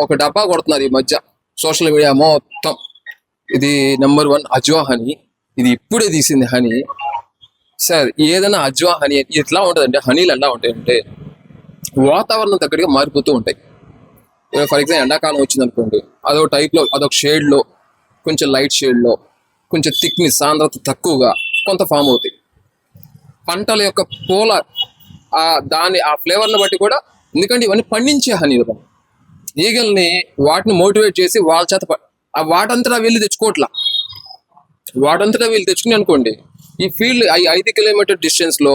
ఒక డబ్బా కొడుతున్నారు ఈ మధ్య సోషల్ మీడియా మొత్తం. ఇది నెంబర్ 1 అజ్వా హనీ, ఇది ఇప్పుడే తీసింది హనీ. సార్ ఏదైనా అజ్వా హనీ ఎట్లా ఉంటుందంటే, హనీలు ఎలా ఉంటాయంటే వాతావరణం తగ్గట్టుగా మారిపోతూ ఉంటాయి. ఫర్ ఎగ్జాంపుల్ ఎండాకాలం వచ్చింది అనుకోండి, అదొక టైప్లో, అదొక షేడ్లో, కొంచెం లైట్ షేడ్లో, కొంచెం థిక్నెస్ సాంద్రత తక్కువగా కొంత ఫామ్ అవుతాయి. పంటల యొక్క పూల ఆ ఫ్లేవర్ని బట్టి కూడా, ఎందుకంటే ఇవన్నీ పండించే హనీ కదా, ఈగల్ని వాటిని మోటివేట్ చేసి వాళ్ళ చేత వాటంతటా వీళ్ళు తెచ్చుకోవట్లా. వాటంతటా వీళ్ళు తెచ్చుకుని అనుకోండి, ఈ ఫీల్డ్ 5 కిలోమీటర్ డిస్టెన్స్లో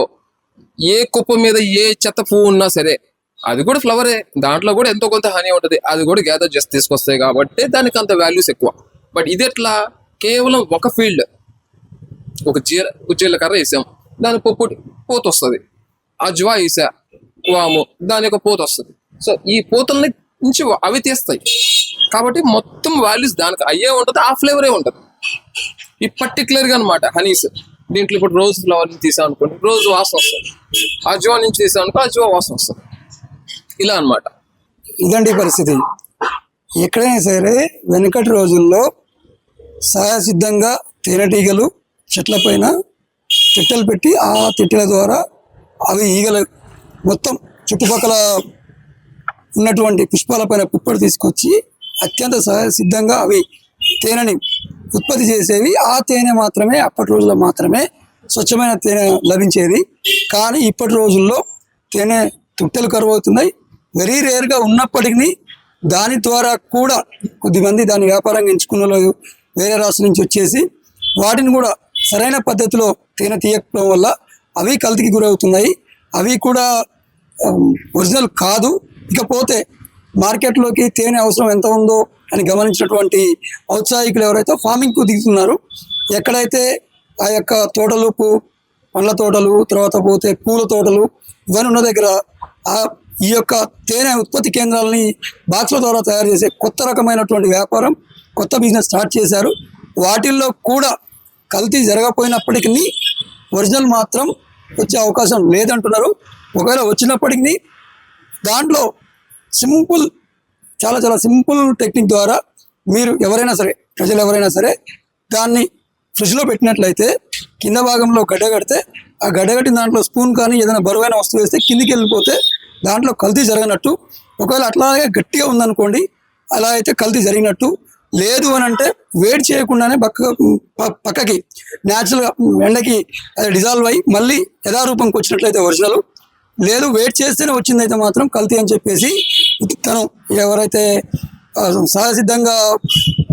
ఏ కుప్ప మీద ఏ చెత్త పువ్వు ఉన్నా సరే అది కూడా ఫ్లవరే, దాంట్లో కూడా ఎంతో కొంత హనీ ఉంటుంది, అది కూడా గ్యాదర్ చేసి తీసుకొస్తాయి కాబట్టి దానికి అంత వాల్యూస్ ఎక్కువ. బట్ ఇది ఎట్లా, కేవలం ఒక ఫీల్డ్, ఒక జీలకర్ర వేసాం, దాని పోత వస్తుంది. అజ్వా వేసా, వాము, దాని యొక్క పోత వస్తుంది. సో ఈ పోతల్ని నుంచి అవి తీస్తాయి కాబట్టి మొత్తం వాల్యూస్ దానికి అయ్యే ఉంటుంది, ఆ ఫ్లేవరే ఉంటుంది. ఈ పర్టికులర్గా అనమాట హనీస్. దీంట్లో ఇప్పుడు రోజ్ ఫ్లవర్ నుంచి తీసాం అనుకోండి, రోజ్ వాసన వస్తుంది. అజ్వా నుంచి తీసాం అనుకో, అజ్వా వాసన వస్తుంది. ఇలా అన్నమాట. ఇదండి పరిస్థితి. ఎక్కడైనా సరే వెనకటి రోజుల్లో సహజసిద్ధంగా తేనెటీగలు చెట్లపైన తిట్టలు పెట్టి ఆ తిట్టల ద్వారా అవి ఈగలు మొత్తం చుట్టుపక్కల ఉన్నటువంటి పుష్పాలపైన పుప్పడి తీసుకొచ్చి అత్యంత సహజసిద్ధంగా అవి తేనెని ఉత్పత్తి చేసేవి. ఆ తేనె మాత్రమే అప్పటి రోజుల్లో మాత్రమే స్వచ్ఛమైన తేనె లభించేది. కానీ ఇప్పటి రోజుల్లో తేనె తుట్టెలు కరువు అవుతున్నాయి. వెరీ రేర్గా ఉన్నప్పటికీ దాని ద్వారా కూడా కొద్దిమంది దాని వ్యాపారంగా ఎంచుకున్న వాళ్ళు వేరే రాష్ట్రం నుంచి వచ్చేసి వాటిని కూడా సరైన పద్ధతిలో తేనె తీయకపోవడం వల్ల అవి కల్తీకి గురవుతున్నాయి. అవి కూడా ఒరిజినల్ కాదు. ఇకపోతే మార్కెట్లోకి తేనె అవసరం ఎంత ఉందో అని గమనించినటువంటి ఔత్సాహికులు ఎవరైతే ఫార్మింగ్కు దిగుతున్నారు, ఎక్కడైతే ఆ యొక్క తోటలు పండ్ల తోటలు, తర్వాత పోతే పూల తోటలు ఇవన్నీ ఉన్న దగ్గర ఈ యొక్క తేనె ఉత్పత్తి కేంద్రాలని బాక్స్ల ద్వారా తయారు చేసే కొత్త రకమైనటువంటి వ్యాపారం, కొత్త బిజినెస్ స్టార్ట్ చేశారు. వాటిల్లో కూడా కల్తీ జరగకపోయినప్పటికీ ఒరిజినల్ మాత్రం వచ్చే అవకాశం లేదంటున్నారు. ఒకవేళ వచ్చినప్పటికీ దాంట్లో సింపుల్, చాలా చాలా సింపుల్ టెక్నిక్ ద్వారా మీరు ఎవరైనా సరే, ప్రజలు ఎవరైనా సరే దాన్ని ఫ్రిడ్జ్లో పెట్టినట్లయితే కింద భాగంలో గడ్డ కడితే ఆ గడ్డ కట్టిన దాంట్లో స్పూన్ కానీ ఏదైనా బరువైన వస్తువు వేస్తే కిందికి వెళ్ళిపోతే దాంట్లో కల్తీ జరగనట్టు. ఒకవేళ అట్లాగే గట్టిగా ఉందనుకోండి, అలా అయితే కల్తీ జరిగినట్టు. లేదు అని అంటే వేడి చేయకుండానే పక్కకి న్యాచురల్గా ఎండకి అది డిజాల్వ్ అయ్యి మళ్ళీ యథారూపంకి వచ్చినట్లయితే ఒరిజినల్. లేదు వేడి చేస్తేనే వచ్చిందైతే మాత్రం కల్తీ అని చెప్పేసి తను ఎవరైతే సహజసిద్ధంగా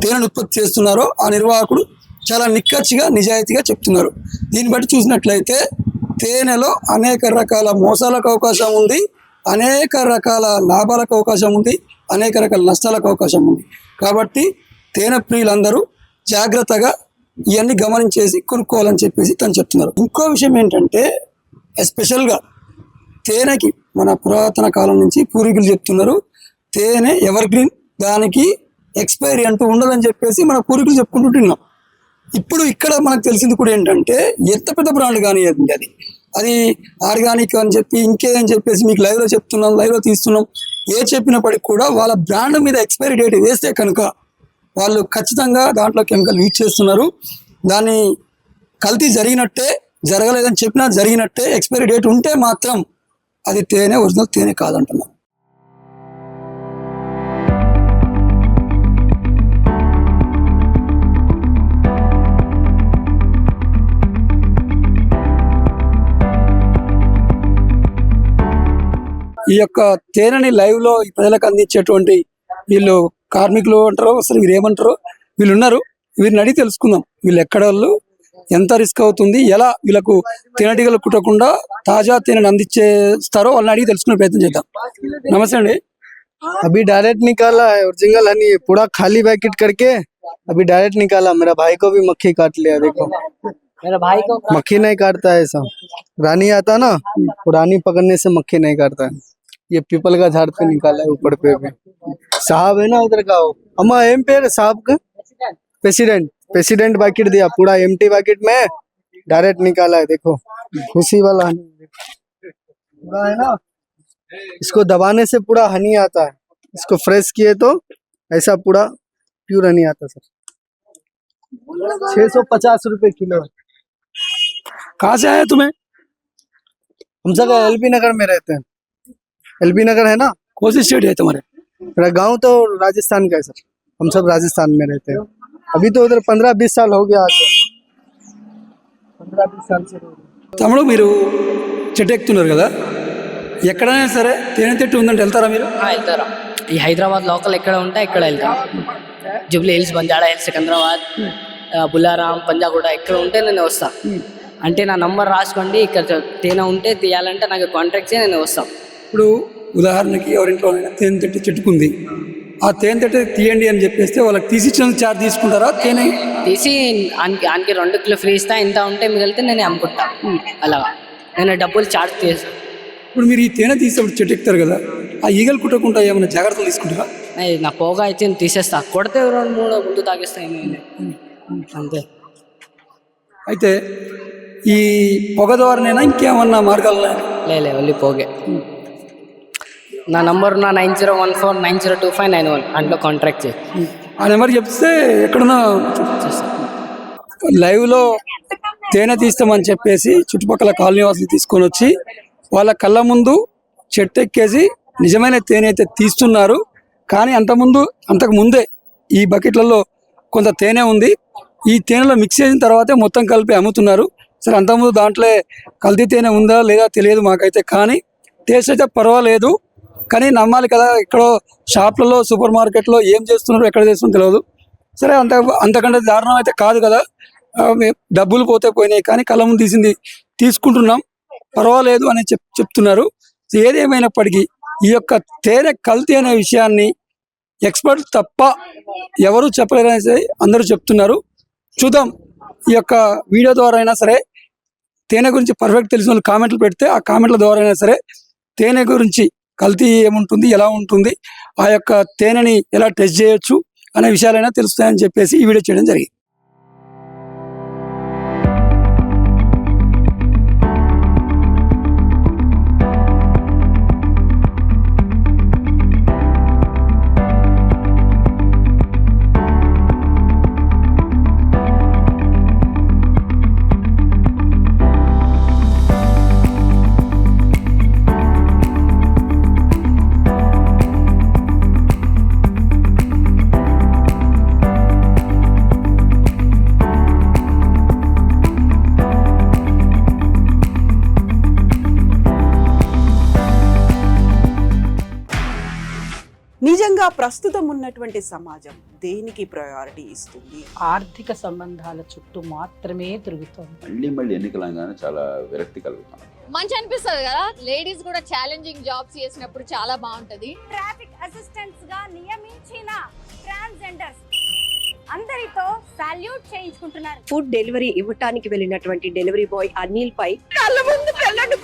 తేనెను ఉత్పత్తి చేస్తున్నారో ఆ నిర్వాహకుడు చాలా నిక్కచ్చిగా నిజాయితీగా చెప్తున్నారు. దీన్ని బట్టి చూసినట్లయితే తేనెలో అనేక రకాల మోసాలకు అవకాశం ఉంది, అనేక రకాల లాభాలకు అవకాశం ఉంది, అనేక రకాల నష్టాలకు అవకాశం ఉంది. కాబట్టి తేనె ప్రియులందరూ జాగ్రత్తగా ఇవన్నీ గమనించేసి కొనుక్కోవాలని చెప్పేసి తను చెప్తున్నారు. ఇంకో విషయం ఏంటంటే, ఎస్పెషల్గా తేనెకి మన పురాతన కాలం నుంచి పూర్వీకులు చెప్తున్నారు, తేనె ఎవర్ గ్రీన్, దానికి ఎక్స్పైరీ అంటూ ఉండదని చెప్పేసి మన పూర్వీకులు చెప్పుకుంటున్నాం. ఇప్పుడు ఇక్కడ మనకు తెలిసింది కూడా ఏంటంటే, ఎంత పెద్ద బ్రాండ్ కానీ అది ఆర్గానిక్ అని చెప్పి ఇంకేదని చెప్పేసి మీకు లైవ్లో చెప్తున్నాం, లైవ్లో తీస్తున్నాం, ఏ చెప్పినప్పటికి కూడా వాళ్ళ బ్రాండ్ మీద ఎక్స్పైరీ డేట్ వేస్తే కనుక వాళ్ళు ఖచ్చితంగా దాంట్లో కెమికల్ యూజ్ చేస్తున్నారు. దాన్ని కల్తీ జరిగినట్టే, జరగలేదని చెప్పినా జరిగినట్టే. ఎక్స్పైరీ డేట్ ఉంటే మాత్రం అది తేనె ఒరిజినల్ తేనె కాదంటున్నారు. ఈ యొక్క తేనెని లైవ్లో ప్రజలకు అందించేటువంటి వీళ్ళు కార్మికులు అంటారు, అసలు వీరు ఏమంటారు, వీళ్ళు ఉన్నారు. వీరిని అడిగి తెలుసుకుందాం, వీళ్ళు ఎక్కడ వాళ్ళు, ఎంత రిస్క్ అవుతుంది, ఎలా వీళ్ళకు తేనెటీగలు కుట్టకుండా తాజా తేనెని అందించేస్తారో వాళ్ళని అడిగి తెలుసుకునే ప్రయత్నం చేద్దాం. నమస్తే అండి. अभी डायरेक्ट निकाला है ओरिजिनल हनी, पूरा खाली पैकेट करके अभी डायरेक्ट निकाला. मेरा भाई को भी मक्खी काट लिया, देखो मेरा भाई को मक्खी नहीं काटता है ऐसा. रानी आता ना, वो रानी पकड़ने से मक्खी नहीं काटता है. ये पीपल का झाड़ पे निकाला है, ऊपर पे साहब है ना उधर का, अम्मा एम पे साहब का प्रेसिडेंट प्रेसिडेंट बकेट दिया, पूरा एम्प्टी बकेट में डायरेक्ट निकाला है। देखो खुशी वाला हनी पूरा है ना, इसको दबाने से पूरा हनी आता है। इसको फ्रेश किए तो ऐसा पूरा प्योर हनी आता सर। 650 रुपए किलो। कहाँ से आया तुम्हें? हम सब एलबी नगर में रहते हैं। एलबी नगर है ना, कौन सी स्टेट है तुम्हारे? मेरा गांव तो राजस्थान का है सर। हम सब राजस्थान में रहते हैं। अभी तो उधर 15-20 साल हो गया आके। 15-20 साल से తమ్ముడు మీరు చెట్టు ఎక్కుతున్నారు కదా, ఎక్కడైనా సరే తేనె చెట్టు ఉందంటే వెళ్తారా మీరు? వెళ్తారా? ఈ హైదరాబాద్ లోకల్ ఎక్కడ ఉంటే ఇక్కడ వెళ్తాం. జూబ్లీ హిల్స్, బంజారా హిల్స్, సికింద్రాబాద్, బుల్లారాం, పంజాగూడ ఎక్కడ ఉంటే నేను వస్తా. అంటే నా నంబర్ రాసుకోండి, ఇక్కడ తేనె ఉంటే తీయాలంటే నాకు కాంటాక్ట్ చేసి నేను వస్తాను. ఇప్పుడు ఉదాహరణకి ఎవరింట్లో తేనె చెట్టు చెట్టుకుంది, ఆ తేనె చెట్టు తీయండి అని చెప్పేస్తే వాళ్ళకి తీసిచ్చినందుకు చార్జ్ తీసుకుంటారా? తేనె తీసి ఆయనకి 2 కిలో ఫ్రీ ఇస్తా, ఇంత ఉంటే మిగిలితే నేను అమ్ముకుంటా. అలాగా నేను డబ్బులు చార్జ్ చేస్తాను. ఇప్పుడు మీరు ఈ తేనె తీసేప్పుడు చెట్టు ఎక్కుతారు కదా, ఆ ఈగలు కుట్టకుండా ఏమైనా జాగ్రత్తలు తీసుకుంటారా? నా పోగా అయితే నేను తీసేస్తా, కొడితే 2-3 ముందు తాగేస్తా. అంతే. అయితే ఈ పొగ ద్వారానైనా ఇంకేమన్నా మార్గాలు ఉన్నాయా? లే ఓన్లీ పోగే. నా నంబర్ నా 9014902591 అందులో కాంటాక్ట్ చేయి. ఆ నెంబర్ చెప్తే ఎక్కడున్నా లైవ్లో తేనె తీస్తామని చెప్పేసి చుట్టుపక్కల కాలనీ వాసులు తీసుకొని వచ్చి వాళ్ళ కళ్ళ ముందు చెట్టు ఎక్కేసి నిజమైన తేనె అయితే తీస్తున్నారు. కానీ అంతకు ముందే ఈ బకెట్లలో కొంత తేనె ఉంది, ఈ తేనెలో మిక్స్ చేసిన తర్వాతే మొత్తం కలిపి అమ్ముతున్నారు. సరే, అంతకుముందు దాంట్లో కల్తీ తేనె ఉందా లేదా తెలియదు మాకైతే, కానీ టేస్ట్ అయితే పర్వాలేదు. కానీ నమ్మాలి కదా, ఎక్కడో షాప్లలో సూపర్ మార్కెట్లో ఏం చేస్తున్నారో ఎక్కడ చేస్తున్నారో తెలియదు. సరే, అంతకంటే దారుణం అయితే కాదు కదా, డబ్బులు పోతే పోయినాయి, కానీ కళ్ళ ముందు తీసింది తీసుకుంటున్నాం, పర్వాలేదు అని చెప్తున్నారు. ఏదేమైనప్పటికీ ఈ యొక్క తేనె కల్తీ అనే విషయాన్ని ఎక్స్పర్ట్ తప్ప ఎవరు చెప్పలేరనేసి అందరూ చెప్తున్నారు. చూద్దాం, ఈ యొక్క వీడియో ద్వారా అయినా సరే తేనె గురించి పర్ఫెక్ట్ తెలిసిన వాళ్ళు కామెంట్లు పెడితే ఆ కామెంట్ల ద్వారా అయినా సరే తేనె గురించి కల్తీ ఏముంటుంది, ఎలా ఉంటుంది, ఆ యొక్క తేనెని ఎలా టెస్ట్ చేయొచ్చు అనే విషయాలైనా తెలుస్తాయని చెప్పేసి ఈ వీడియో చేయడం జరిగింది. నిజంగా ప్రస్తుతం ఉన్నటువంటి సమాజం దేనికి ప్రయారిటీ ఇస్తుంది? ఆర్థిక సంబంధాల చుట్టూ మాత్రమే తిరుగుతోంది. మళ్ళీ ఎన్నికలంగానే చాలా విరక్తి కలుగుతాం. మంచి అనిపిస్తుంది కదా, లేడీస్ కూడా ఛాలెంజింగ్ జాబ్స్ చేసినప్పుడు చాలా బాగుంటది. ట్రాఫిక్ అసిస్టెంట్స్ గా నియమించిన ట్రాన్స్జెండర్స్ అందరితో సాల్యూట్ చేయించుకుంటున్నారు. ఫుడ్ డెలివరీ ఇవ్వటానికి వెళ్ళినటువంటి డెలివరీ బాయ్ అనిల్ పై కళ్ళ ముందు పెళ్ళండి